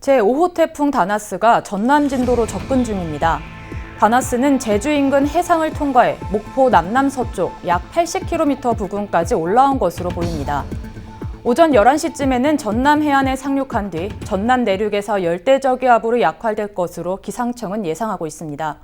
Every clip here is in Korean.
제5호 태풍 다나스가 전남 진도로 접근 중입니다. 다나스는 제주 인근 해상을 통과해 목포 남남서쪽 약 80km 부근까지 올라온 것으로 보입니다. 오전 11시쯤에는 전남 해안에 상륙한 뒤 전남 내륙에서 열대저기압으로 약화될 것으로 기상청은 예상하고 있습니다.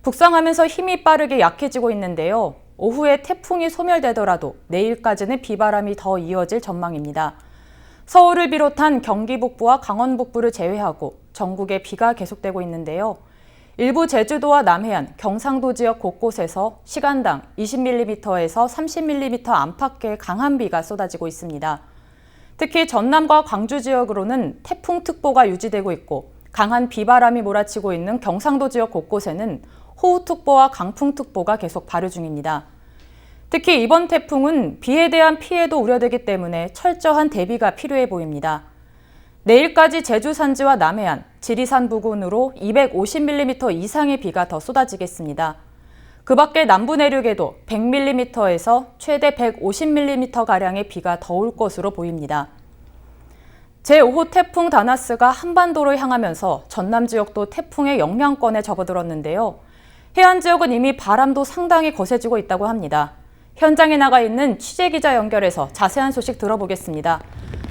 북상하면서 힘이 빠르게 약해지고 있는데요. 오후에 태풍이 소멸되더라도 내일까지는 비바람이 더 이어질 전망입니다. 서울을 비롯한 경기 북부와 강원 북부를 제외하고 전국에 비가 계속되고 있는데요. 일부 제주도와 남해안, 경상도 지역 곳곳에서 시간당 20mm에서 30mm 안팎의 강한 비가 쏟아지고 있습니다. 특히 전남과 광주 지역으로는 태풍특보가 유지되고 있고 강한 비바람이 몰아치고 있는 경상도 지역 곳곳에는 호우특보와 강풍특보가 계속 발효 중입니다. 특히 이번 태풍은 비에 대한 피해도 우려되기 때문에 철저한 대비가 필요해 보입니다. 내일까지 제주 산지와 남해안, 지리산 부근으로 250mm 이상의 비가 더 쏟아지겠습니다. 그 밖에 남부 내륙에도 100mm에서 최대 150mm가량의 비가 더 올 것으로 보입니다. 제5호 태풍 다나스가 한반도로 향하면서 전남 지역도 태풍의 영향권에 접어들었는데요. 해안 지역은 이미 바람도 상당히 거세지고 있다고 합니다. 현장에 나가 있는 취재기자 연결해서 자세한 소식 들어보겠습니다.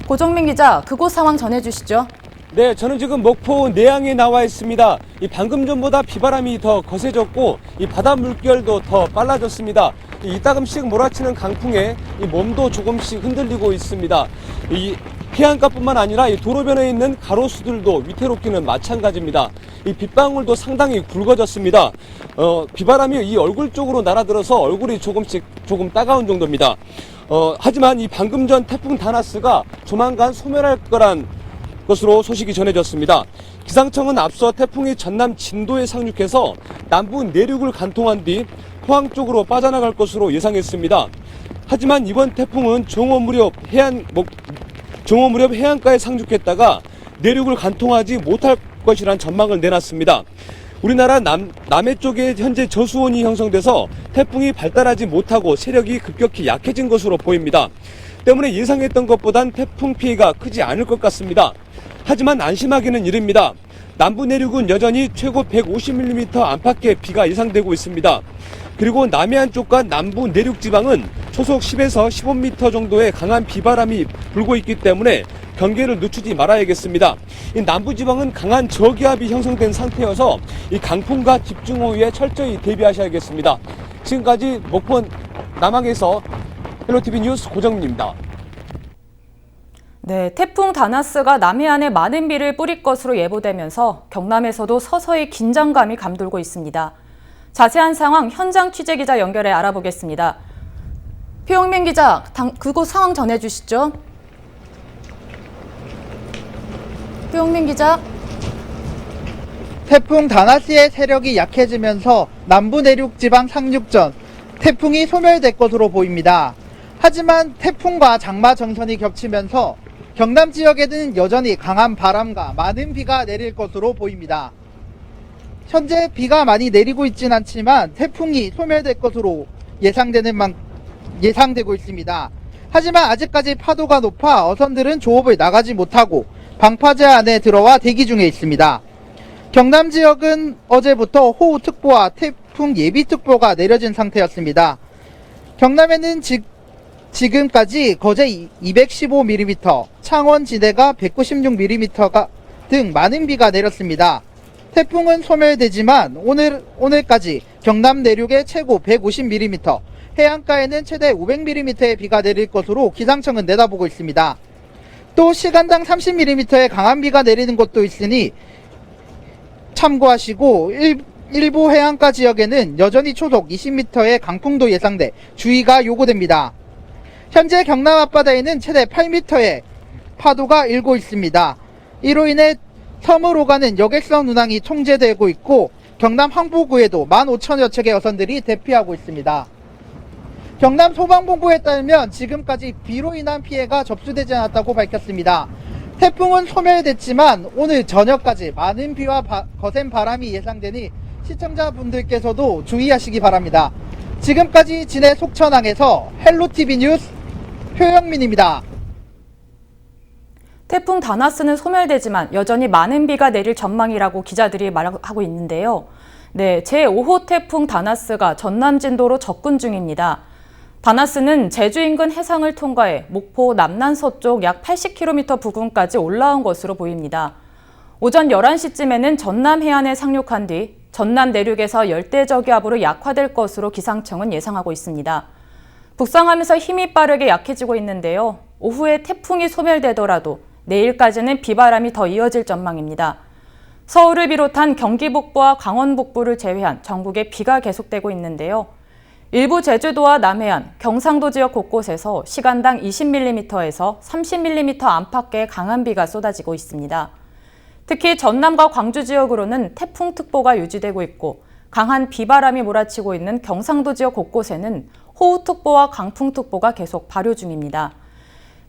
고정민 기자, 그곳 상황 전해주시죠. 네, 저는 지금 목포 내양에 나와 있습니다. 방금 전보다 비바람이 더 거세졌고 이 바다 물결도 더 빨라졌습니다. 이따금씩 몰아치는 강풍에 이 몸도 조금씩 흔들리고 있습니다. 이 해안가뿐만 아니라 이 도로변에 있는 가로수들도 위태롭기는 마찬가지입니다. 이 빗방울도 상당히 굵어졌습니다. 비바람이 이 얼굴 쪽으로 날아들어서 얼굴이 조금 따가운 정도입니다. 하지만 이 방금 전 태풍 다나스가 조만간 소멸할 거란 것으로 소식이 전해졌습니다. 기상청은 앞서 태풍이 전남 진도에 상륙해서 남부 내륙을 관통한 뒤 포항 쪽으로 빠져나갈 것으로 예상했습니다. 하지만 이번 태풍은 정오 무렵 해안가에 상륙했다가 내륙을 관통하지 못할 것이란 전망을 내놨습니다. 우리나라 남해 쪽에 현재 저수온이 형성돼서 태풍이 발달하지 못하고 세력이 급격히 약해진 것으로 보입니다. 때문에 예상했던 것보단 태풍 피해가 크지 않을 것 같습니다. 하지만 안심하기는 이릅니다. 남부 내륙은 여전히 최고 150mm 안팎의 비가 예상되고 있습니다. 그리고 남해안 쪽과 남부 내륙 지방은 초속 10에서 15m 정도의 강한 비바람이 불고 있기 때문에 경계를 늦추지 말아야겠습니다. 이 남부 지방은 강한 저기압이 형성된 상태여서 이 강풍과 집중호우에 철저히 대비하셔야겠습니다. 지금까지 목포 남항에서 헬로티비 뉴스 고정민입니다. 네, 태풍 다나스가 남해안에 많은 비를 뿌릴 것으로 예보되면서 경남에서도 서서히 긴장감이 감돌고 있습니다. 자세한 상황 현장 취재기자 연결해 알아보겠습니다. 표영민 기자, 그곳 상황 전해주시죠. 표영민 기자. 태풍 다나스의 세력이 약해지면서 남부 내륙 지방 상륙 전 태풍이 소멸될 것으로 보입니다. 하지만 태풍과 장마 정선이 겹치면서 경남 지역에는 여전히 강한 바람과 많은 비가 내릴 것으로 보입니다. 현재 비가 많이 내리고 있진 않지만 태풍이 소멸될 것으로 예상되고 있습니다. 하지만 아직까지 파도가 높아 어선들은 조업을 나가지 못하고 방파제 안에 들어와 대기 중에 있습니다. 경남 지역은 어제부터 호우특보와 태풍 예비특보가 내려진 상태였습니다. 경남에는 지금까지 거제 215mm, 창원 지대가 196mm 등 많은 비가 내렸습니다. 태풍은 소멸되지만 오늘까지 경남 내륙에 최고 150mm, 해안가에는 최대 500mm의 비가 내릴 것으로 기상청은 내다보고 있습니다. 또 시간당 30mm의 강한 비가 내리는 곳도 있으니 참고하시고 일부 해안가 지역에는 여전히 초속 20m의 강풍도 예상돼 주의가 요구됩니다. 현재 경남 앞바다에는 최대 8m의 파도가 일고 있습니다. 이로 인해 섬으로 가는 여객선 운항이 통제되고 있고 경남 항구구에도 15,000여 척의 어선들이 대피하고 있습니다. 경남 소방본부에 따르면 지금까지 비로 인한 피해가 접수되지 않았다고 밝혔습니다. 태풍은 소멸됐지만 오늘 저녁까지 많은 비와 거센 바람이 예상되니 시청자분들께서도 주의하시기 바랍니다. 지금까지 진해 속천항에서 헬로티비 뉴스 표영민입니다. 태풍 다나스는 소멸되지만 여전히 많은 비가 내릴 전망이라고 기자들이 말하고 있는데요. 네, 제5호 태풍 다나스가 전남 진도로 접근 중입니다. 다나스는 제주 인근 해상을 통과해 목포 남남서쪽 약 80km 부근까지 올라온 것으로 보입니다. 오전 11시쯤에는 전남 해안에 상륙한 뒤 전남 내륙에서 열대저기압으로 약화될 것으로 기상청은 예상하고 있습니다. 북상하면서 힘이 빠르게 약해지고 있는데요. 오후에 태풍이 소멸되더라도 내일까지는 비바람이 더 이어질 전망입니다. 서울을 비롯한 경기 북부와 강원 북부를 제외한 전국에 비가 계속되고 있는데요. 일부 제주도와 남해안, 경상도 지역 곳곳에서 시간당 20mm에서 30mm 안팎의 강한 비가 쏟아지고 있습니다. 특히 전남과 광주 지역으로는 태풍특보가 유지되고 있고 강한 비바람이 몰아치고 있는 경상도 지역 곳곳에는 호우특보와 강풍특보가 계속 발효 중입니다.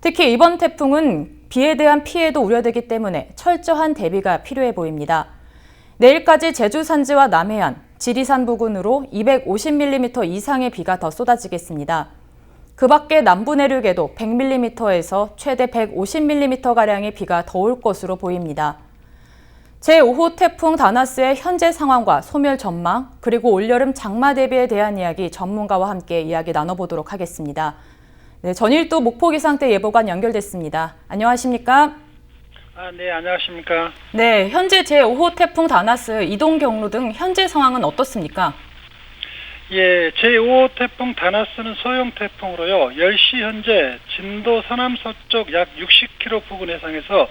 특히 이번 태풍은 비에 대한 피해도 우려되기 때문에 철저한 대비가 필요해 보입니다. 내일까지 제주 산지와 남해안, 지리산 부근으로 250mm 이상의 비가 더 쏟아지겠습니다. 그 밖에 남부 내륙에도 100mm에서 최대 150mm가량의 비가 더 올 것으로 보입니다. 제5호 태풍 다나스의 현재 상황과 소멸 전망, 그리고 올여름 장마 대비에 대한 이야기 전문가와 함께 이야기 나눠보도록 하겠습니다. 네, 전일도 목포기상대 예보관 연결됐습니다. 안녕하십니까? 네, 안녕하십니까? 네, 현재 제5호 태풍 다나스 이동 경로 등 현재 상황은 어떻습니까? 예, 제5호 태풍 다나스는 소형 태풍으로요. 10시 현재 진도 서남서쪽 약 60km 부근 해상에서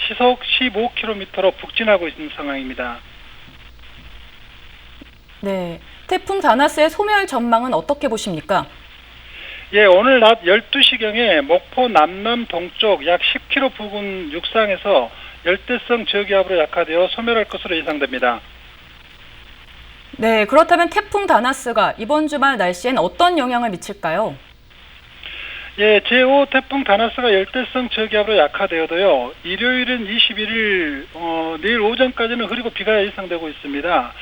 시속 15km로 북진하고 있는 상황입니다. 네, 태풍 다나스의 소멸 전망은 어떻게 보십니까? 예, 오늘 낮 12시경에 목포 남남 동쪽 약 10km 부근 육상에서 열대성 저기압으로 약화되어 소멸할 것으로 예상됩니다. 네, 그렇다면 태풍 다나스가 이번 주말 날씨엔 어떤 영향을 미칠까요? 예, 제5 태풍 다나스가 열대성 저기압으로 약화되어도요. 일요일은 21일 내일 오전까지는 흐리고 비가 예상되고 있습니다.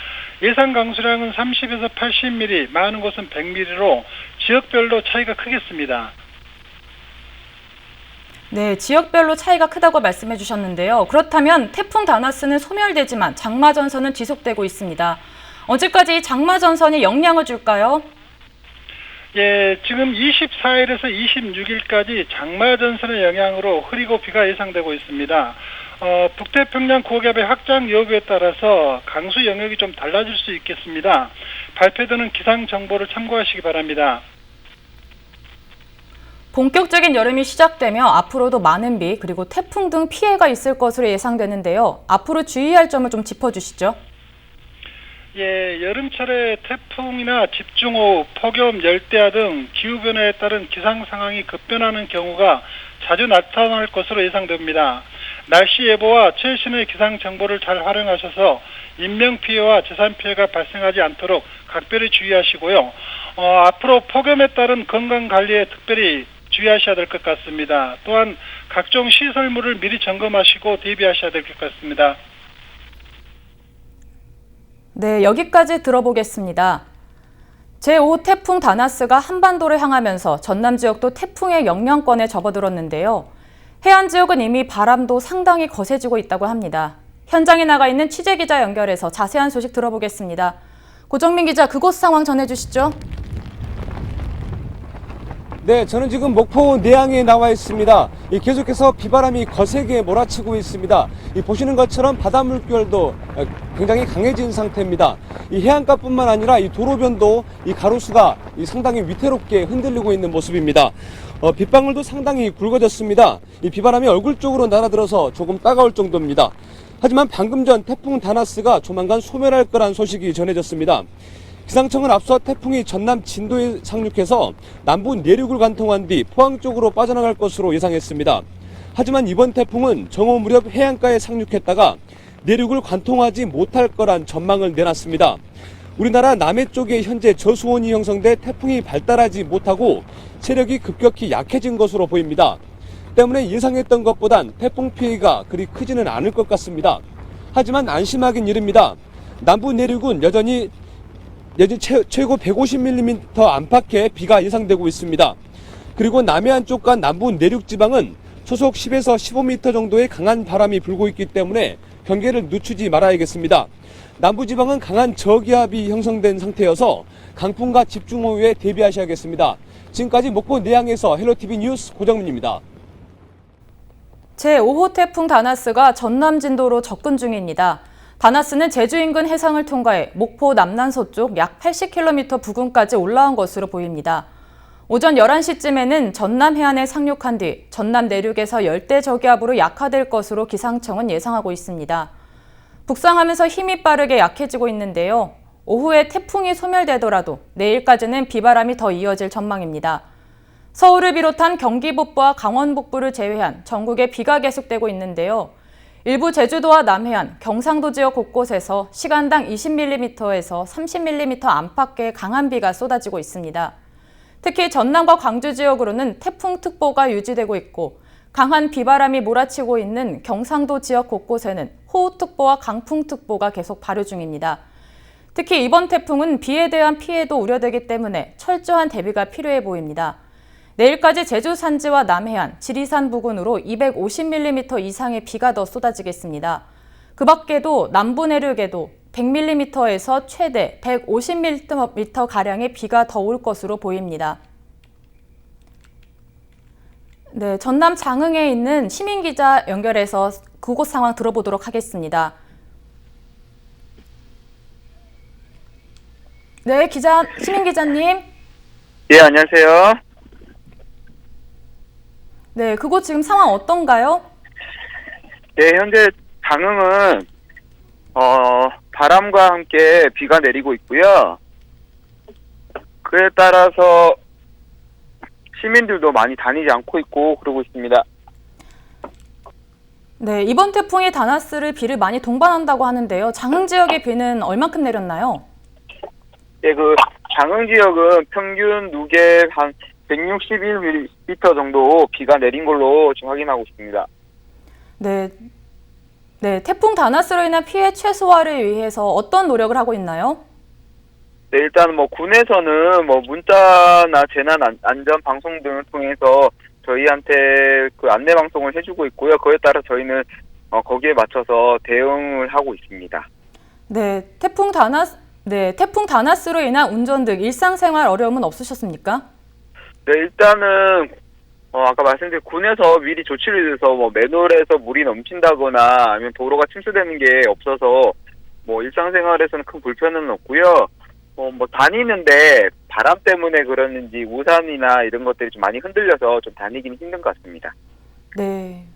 예상 강수량은 30에서 80mm, 많은 곳은 100mm로 지역별로 차이가 크겠습니다. 네, 지역별로 차이가 크다고 말씀해 주셨는데요. 그렇다면 태풍 다나스는 소멸되지만 장마 전선은 지속되고 있습니다. 언제까지 장마 전선이 영향을 줄까요? 예, 지금 24일에서 26일까지 장마 전선의 영향으로 흐리고 비가 예상되고 있습니다. 북태평양 고기압의 확장 여부에 따라서 강수 영역이 좀 달라질 수 있겠습니다. 발표되는 기상 정보를 참고하시기 바랍니다. 본격적인 여름이 시작되며 앞으로도 많은 비 그리고 태풍 등 피해가 있을 것으로 예상되는데요. 앞으로 주의할 점을 좀 짚어주시죠. 예, 여름철에 태풍이나 집중호우, 폭염, 열대야 등 기후변화에 따른 기상 상황이 급변하는 경우가 자주 나타날 것으로 예상됩니다. 날씨 예보와 최신의 기상 정보를 잘 활용하셔서 인명피해와 재산피해가 발생하지 않도록 각별히 주의하시고요. 앞으로 폭염에 따른 건강관리에 특별히 주의하셔야 될 것 같습니다. 또한 각종 시설물을 미리 점검하시고 대비하셔야 될 것 같습니다. 네, 여기까지 들어보겠습니다. 제5 태풍 다나스가 한반도를 향하면서 전남 지역도 태풍의 영향권에 접어들었는데요. 해안 지역은 이미 바람도 상당히 거세지고 있다고 합니다. 현장에 나가 있는 취재기자 연결해서 자세한 소식 들어보겠습니다. 고정민 기자, 그곳 상황 전해주시죠. 네, 저는 지금 목포 내양에 나와 있습니다. 계속해서 비바람이 거세게 몰아치고 있습니다. 보시는 것처럼 바다 물결도 굉장히 강해진 상태입니다. 이 해안가뿐만 아니라 이 도로변도 이 가로수가 상당히 위태롭게 흔들리고 있는 모습입니다. 빗방울도 상당히 굵어졌습니다. 이 비바람이 얼굴 쪽으로 날아들어서 조금 따가울 정도입니다. 하지만 방금 전 태풍 다나스가 조만간 소멸할 거란 소식이 전해졌습니다. 기상청은 앞서 태풍이 전남 진도에 상륙해서 남부 내륙을 관통한 뒤 포항 쪽으로 빠져나갈 것으로 예상했습니다. 하지만 이번 태풍은 정오 무렵 해안가에 상륙했다가 내륙을 관통하지 못할 거란 전망을 내놨습니다. 우리나라 남해 쪽에 현재 저수온이 형성돼 태풍이 발달하지 못하고 세력이 급격히 약해진 것으로 보입니다. 때문에 예상했던 것보단 태풍 피해가 그리 크지는 않을 것 같습니다. 하지만 안심하긴 이릅니다. 남부 내륙은 여전히 최고 150mm 안팎의 비가 예상되고 있습니다. 그리고 남해안 쪽과 남부 내륙 지방은 소속 10에서 15m 정도의 강한 바람이 불고 있기 때문에 경계를 늦추지 말아야겠습니다. 남부지방은 강한 저기압이 형성된 상태여서 강풍과 집중호우에 대비하셔야겠습니다. 지금까지 목포 내양에서 헬로티비 뉴스 고정민입니다. 제5호 태풍 다나스가 전남 진도로 접근 중입니다. 다나스는 제주 인근 해상을 통과해 목포 남남서쪽 약 80km 부근까지 올라온 것으로 보입니다. 오전 11시쯤에는 전남 해안에 상륙한 뒤 전남 내륙에서 열대 저기압으로 약화될 것으로 기상청은 예상하고 있습니다. 북상하면서 힘이 빠르게 약해지고 있는데요. 오후에 태풍이 소멸되더라도 내일까지는 비바람이 더 이어질 전망입니다. 서울을 비롯한 경기 북부와 강원 북부를 제외한 전국에 비가 계속되고 있는데요. 일부 제주도와 남해안, 경상도 지역 곳곳에서 시간당 20mm에서 30mm 안팎의 강한 비가 쏟아지고 있습니다. 특히 전남과 광주 지역으로는 태풍특보가 유지되고 있고 강한 비바람이 몰아치고 있는 경상도 지역 곳곳에는 호우특보와 강풍특보가 계속 발효 중입니다. 특히 이번 태풍은 비에 대한 피해도 우려되기 때문에 철저한 대비가 필요해 보입니다. 내일까지 제주 산지와 남해안, 지리산 부근으로 250mm 이상의 비가 더 쏟아지겠습니다. 그 밖에도 남부 내륙에도 100mm에서 최대 150mm가량의 비가 더 올 것으로 보입니다. 네, 전남 장흥에 있는 시민 기자 연결해서 그곳 상황 들어보도록 하겠습니다. 네, 시민 기자님. 예, 안녕하세요. 네, 그곳 지금 상황 어떤가요? 네, 현재 장흥은 바람과 함께 비가 내리고 있고요. 그에 따라서 시민들도 많이 다니지 않고 있고 그러고 있습니다. 네, 이번 태풍이 다나스를 비를 많이 동반한다고 하는데요. 장흥 지역의 비는 얼만큼 내렸나요? 네, 그 장흥 지역은 평균 누계 한 161mm 정도 비가 내린 걸로 지금 확인하고 있습니다. 네, 태풍 다나스로 인한 피해 최소화를 위해서 어떤 노력을 하고 있나요? 네, 일단 군에서는 문자나 재난 안전 방송 등을 통해서 저희한테 그 안내 방송을 해주고 있고요. 그에 따라 저희는 거기에 맞춰서 대응을 하고 있습니다. 네, 태풍 다나스로 인한 운전 등 일상생활 어려움은 없으셨습니까? 네, 일단은 아까 말씀드린 군에서 미리 조치를 해서 맨홀에서 물이 넘친다거나 아니면 도로가 침수되는 게 없어서 일상생활에서는 큰 불편은 없고요. 다니는데 바람 때문에 그러는지 우산이나 이런 것들이 좀 많이 흔들려서 좀 다니기는 힘든 것 같습니다. 네,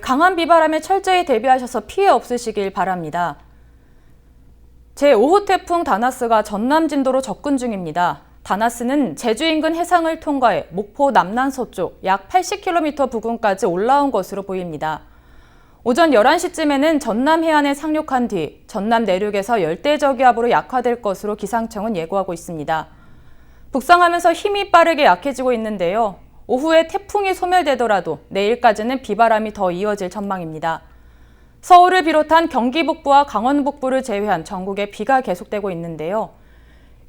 강한 비바람에 철저히 대비하셔서 피해 없으시길 바랍니다. 제5호 태풍 다나스가 전남 진도로 접근 중입니다. 다나스는 제주 인근 해상을 통과해 목포 남남서쪽 약 80km 부근까지 올라온 것으로 보입니다. 오전 11시쯤에는 전남 해안에 상륙한 뒤 전남 내륙에서 열대저기압으로 약화될 것으로 기상청은 예고하고 있습니다. 북상하면서 힘이 빠르게 약해지고 있는데요. 오후에 태풍이 소멸되더라도 내일까지는 비바람이 더 이어질 전망입니다. 서울을 비롯한 경기 북부와 강원 북부를 제외한 전국에 비가 계속되고 있는데요.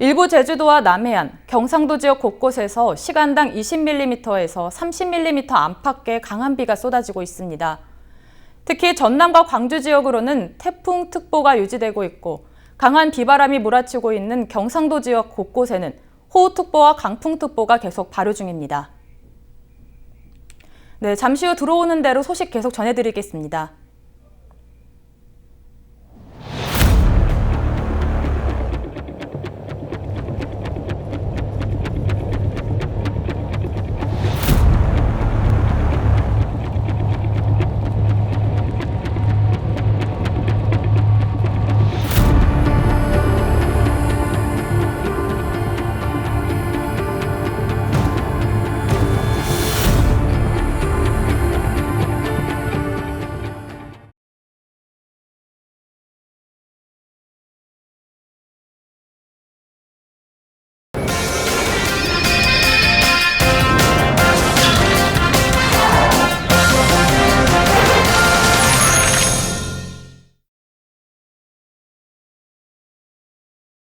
일부 제주도와 남해안, 경상도 지역 곳곳에서 시간당 20mm에서 30mm 안팎의 강한 비가 쏟아지고 있습니다. 특히 전남과 광주 지역으로는 태풍특보가 유지되고 있고 강한 비바람이 몰아치고 있는 경상도 지역 곳곳에는 호우특보와 강풍특보가 계속 발효 중입니다. 네, 잠시 후 들어오는 대로 소식 계속 전해드리겠습니다.